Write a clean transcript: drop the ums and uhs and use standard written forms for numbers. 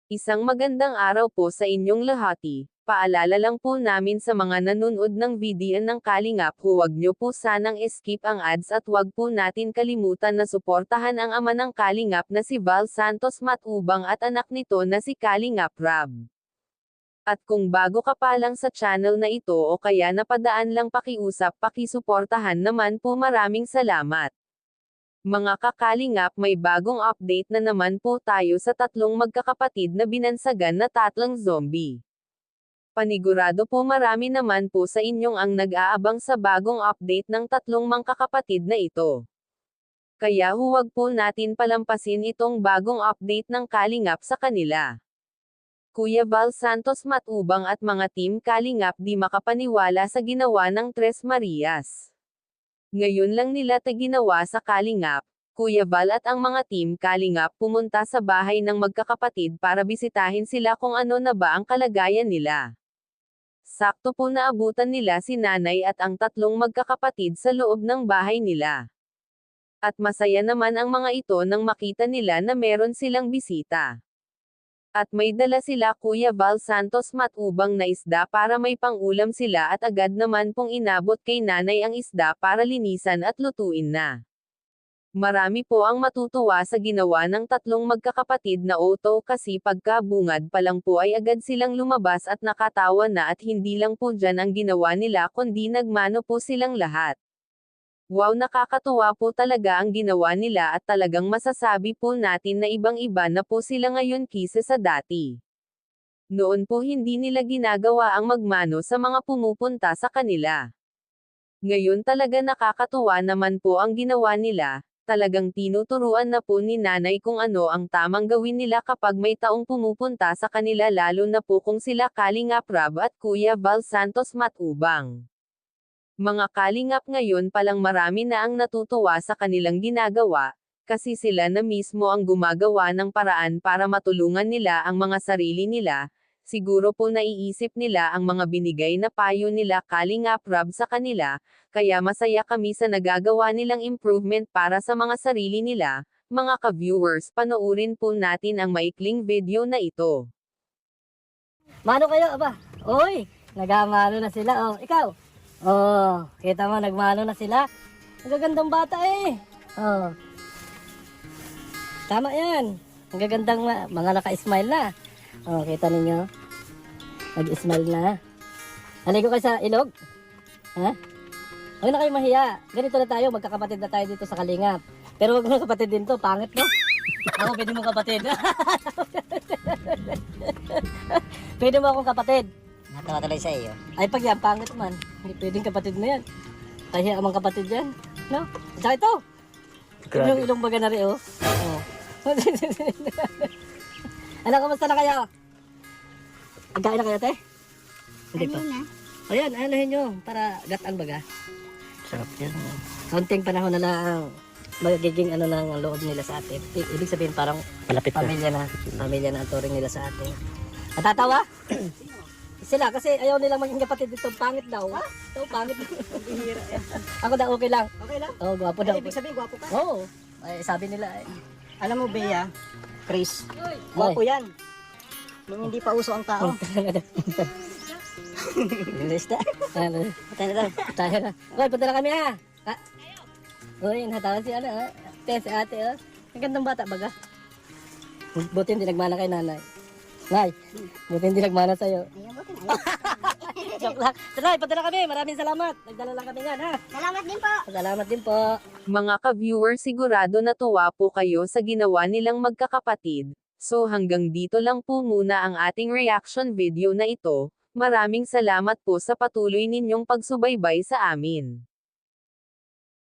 Isang magandang araw po sa inyong lahati. Paalala lang po namin sa mga nanonood ng video ng Kalingap, huwag nyo po sanang skip ang ads at huwag po natin kalimutan na suportahan ang ama ng Kalingap na si Val Santos Matubang at anak nito na si Kalingap Rab. At kung bago ka pa lang sa channel na ito o kaya napadaan lang pakiusap, pakisuportahan naman po, maraming salamat. Mga kakalingap, may bagong update na naman po tayo sa tatlong magkakapatid na binansagan na tatlong zombie. Panigurado po marami naman po sa inyong ang nag-aabang sa bagong update ng tatlong magkakapatid na ito. Kaya huwag po natin palampasin itong bagong update ng Kalingap sa kanila. Kuya Val Santos Matubang at mga team Kalingap di makapaniwala sa ginawa ng Tres Marias. Ngayon lang nila ginawa sa Kalingap, Kuya Val at ang mga team Kalingap pumunta sa bahay ng magkakapatid para bisitahin sila kung ano na ba ang kalagayan nila. Sakto po naabutan nila si nanay at ang tatlong magkakapatid sa loob ng bahay nila. At masaya naman ang mga ito nang makita nila na meron silang bisita. At may dala sila Kuya Val Santos Matubang na isda para may pang-ulam sila at agad naman pong inabot kay nanay ang isda para linisan at lutuin na. Marami po ang matutuwa sa ginawa ng tatlong magkakapatid na Otto kasi pagkabungad pa lang po ay agad silang lumabas at nakatawa na, at hindi lang po dyan ang ginawa nila kundi nagmano po silang lahat. Wow, nakakatuwa po talaga ang ginawa nila at talagang masasabi po natin na ibang-iba na po sila ngayon kisa sa dati. Noon po hindi nila ginagawa ang magmano sa mga pumupunta sa kanila. Ngayon talaga nakakatuwa naman po ang ginawa nila, talagang tinuturuan na po ni nanay kung ano ang tamang gawin nila kapag may taong pumupunta sa kanila, lalo na po kung sila Kalingap Rab at Kuya Val Santos Matubang. Mga Kalingap, ngayon palang marami na ang natutuwa sa kanilang ginagawa, kasi sila na mismo ang gumagawa ng paraan para matulungan nila ang mga sarili nila. Siguro po naiisip nila ang mga binigay na payo nila Kalingap Rab sa kanila, kaya masaya kami sa nagagawa nilang improvement para sa mga sarili nila. Mga ka-viewers, panoorin po natin ang maikling video na ito. Mano kayo, aba? Oy, nagamano na sila, oh. Ikaw? Oh, kita mo, nagmano na sila. Ang gagandang bata eh. Oh. Tama yan. Ang gagandang mga naka-smile na. Oh, kita ninyo. Nag-smile na. Naligo kayo sa ilog? Ha? Huwag na kayo mahiya. Ganito na tayo, magkakapatid na tayo dito sa Kalingap. Pero huwag mo kapatid din to, pangit no? Ako, pwede mo kapatid. Pwede mo akong kapatid. Natawa tuloy sa iyo. Ay, pag yan, pangit man. Hindi pwedeng kapatid mo yan. Kaya amang kapatid yan. No? Saka ito. Yung ilong baga na rin, oh. Oh. Ano, kamusta na kayo? Nagkain na kayo, te? Hindi pa. Ayan, anuhin nyo. Para gataan baga. Sarap yan. Kaunting panahon na lang magiging ano ng loob nila sa atin. Ibig sabihin parang Malapit na. pamilya na ang turing nila sa atin. Natatawa? Sila kasi ayaw nilang maging kapatid dito. Pangit daw. Ito, pangit. Ako daw okay lang. Okay lang? Oo, gwapo daw. Ibig sabihin, gwapo ka. Oo. Ay, sabi nila eh. Alam mo, Bea, Chris, gwapo yan. Nung hindi pa uso ang tao. Bilis na. Tayo na. Tayo na. Uy, punta na kami ha. Uy, natawan si ano ha. Si ate ha. Ang gandang bata baga. Buti hindi nagmana kay nanay. Nay, buti hindi nagmana sa'yo. Joke lang. Tara, punta na kami. Maraming salamat. Nagdala lang kami yan ha. Salamat din po. Salamat din po. Mga ka-viewer, sigurado natuwa po kayo sa ginawa nilang magkakapatid. So hanggang dito lang po muna ang ating reaction video na ito. Maraming salamat po sa patuloy ninyong pagsubaybay sa amin.